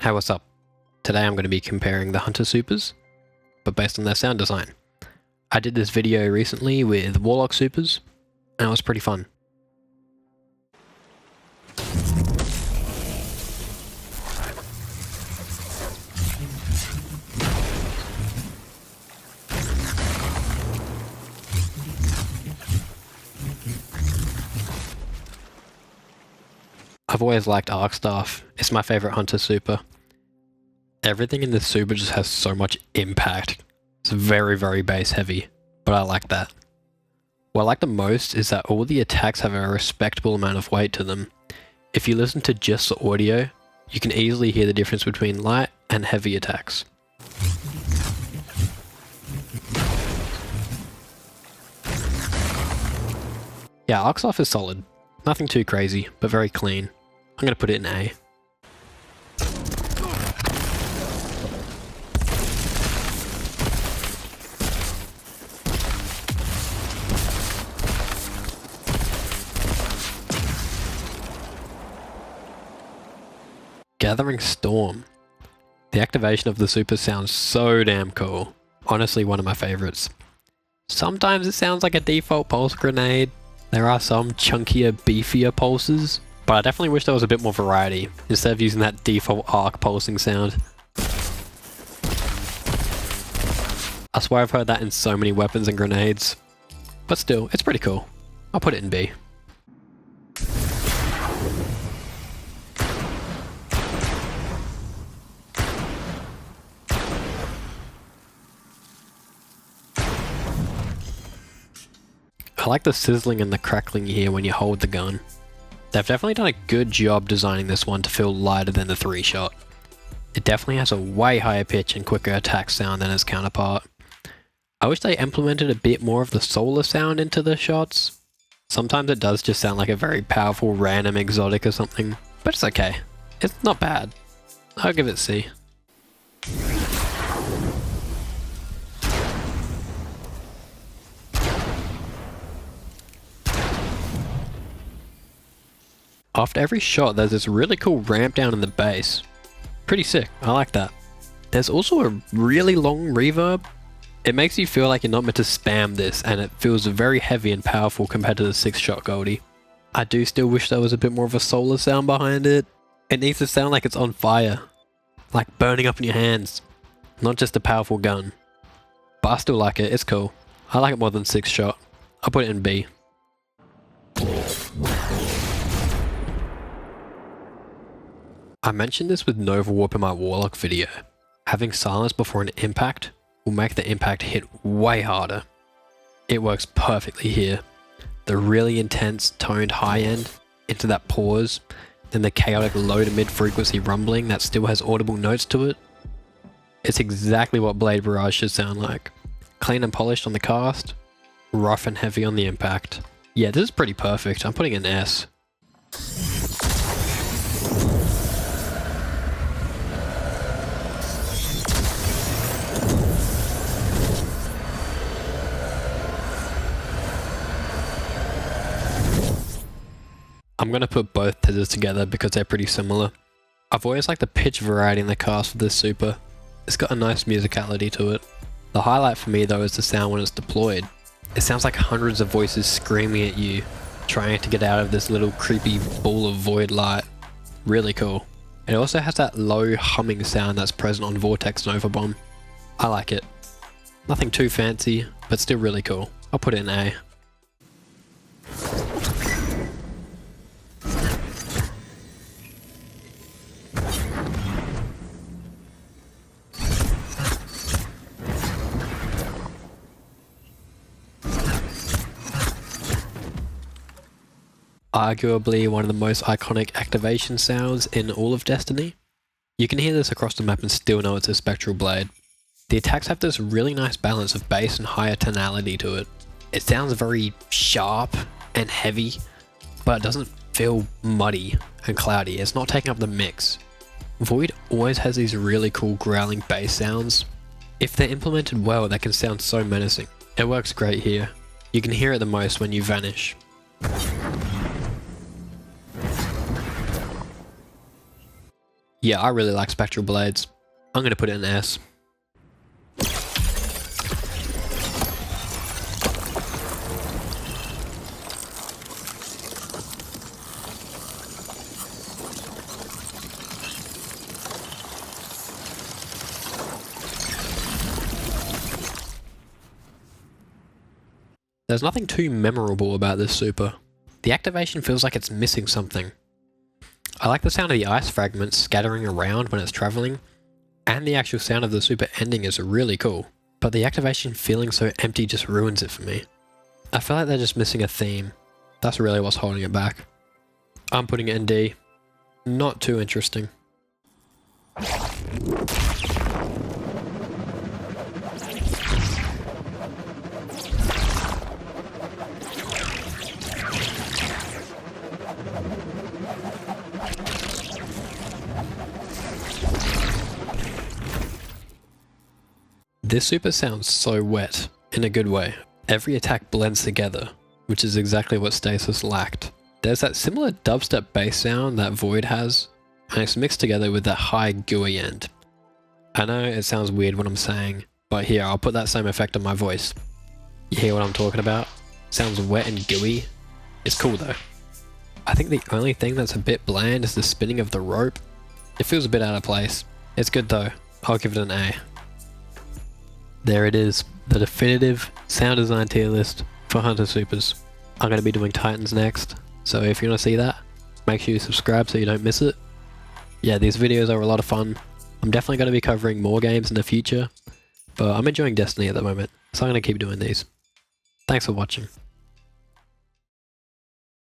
Hey, what's up? Today I'm going to be comparing the Hunter Supers, but based on their sound design. I did this video recently with Warlock Supers, and it was pretty fun. I've always liked Arcstaff. It's my favorite Hunter Super. Everything in this super just has so much impact. It's very, very base heavy, but I like that. What I like the most is that all the attacks have a respectable amount of weight to them. If you listen to just the audio, you can easily hear the difference between light and heavy attacks. Yeah, Arcstaff is solid. Nothing too crazy, but very clean. I'm going to put it in A. Gathering Storm. The activation of the super sounds so damn cool. Honestly, one of my favorites. Sometimes it sounds like a default pulse grenade. There are some chunkier, beefier pulses, but I definitely wish there was a bit more variety instead of using that default arc pulsing sound. I swear I've heard that in so many weapons and grenades. But still, it's pretty cool. I'll put it in B. I like the sizzling and the crackling you hear when you hold the gun. They've definitely done a good job designing this one to feel lighter than the 3-shot. It definitely has a way higher pitch and quicker attack sound than its counterpart. I wish they implemented a bit more of the solar sound into the shots. Sometimes it does just sound like a very powerful random exotic or something, but it's okay. It's not bad. I'll give it C. After every shot, there's this really cool ramp down in the bass. Pretty sick, I like that. There's also a really long reverb. It makes you feel like you're not meant to spam this, and it feels very heavy and powerful compared to the 6-shot Goldie. I do still wish there was a bit more of a solar sound behind it. It needs to sound like it's on fire. Like burning up in your hands. Not just a powerful gun. But I still like it, it's cool. I like it more than 6-shot. I'll put it in B. I mentioned this with Nova Warp in my Warlock video. Having silence before an impact will make the impact hit way harder. It works perfectly here. The really intense toned high end into that pause, then the chaotic low to mid frequency rumbling that still has audible notes to it. It's exactly what Blade Barrage should sound like. Clean and polished on the cast, rough and heavy on the impact. Yeah, this is pretty perfect. I'm putting an S. I'm going to put both tethers together because they're pretty similar. I've always liked the pitch variety in the cast for this super. It's got a nice musicality to it. The highlight for me though is the sound when it's deployed. It sounds like hundreds of voices screaming at you, trying to get out of this little creepy ball of void light. Really cool. It also has that low humming sound that's present on Vortex Nova Bomb. I like it. Nothing too fancy, but still really cool. I'll put it in A. Arguably one of the most iconic activation sounds in all of Destiny. You can hear this across the map and still know it's a Spectral Blade. The attacks have this really nice balance of bass and higher tonality to it. It sounds very sharp and heavy, but it doesn't feel muddy and cloudy. It's not taking up the mix. Void always has these really cool growling bass sounds. If they're implemented well, they can sound so menacing. It works great here. You can hear it the most when you vanish. Yeah, I really like Spectral Blades. I'm going to put it in S. There's nothing too memorable about this super. The activation feels like it's missing something. I like the sound of the ice fragments scattering around when it's travelling, and the actual sound of the super ending is really cool, but the activation feeling so empty just ruins it for me. I feel like they're just missing a theme. That's really what's holding it back. I'm putting it in D. Not too interesting. This super sounds so wet, in a good way. Every attack blends together, which is exactly what Stasis lacked. There's that similar dubstep bass sound that Void has, and it's mixed together with that high gooey end. I know it sounds weird what I'm saying, but here, I'll put that same effect on my voice. You hear what I'm talking about? Sounds wet and gooey. It's cool though. I think the only thing that's a bit bland is the spinning of the rope. It feels a bit out of place. It's good though. I'll give it an A. There it is, the definitive sound design tier list for Hunter Supers. I'm going to be doing Titans next, so if you want to see that, make sure you subscribe so you don't miss it. Yeah, these videos are a lot of fun. I'm definitely going to be covering more games in the future, but I'm enjoying Destiny at the moment, so I'm going to keep doing these. Thanks for watching.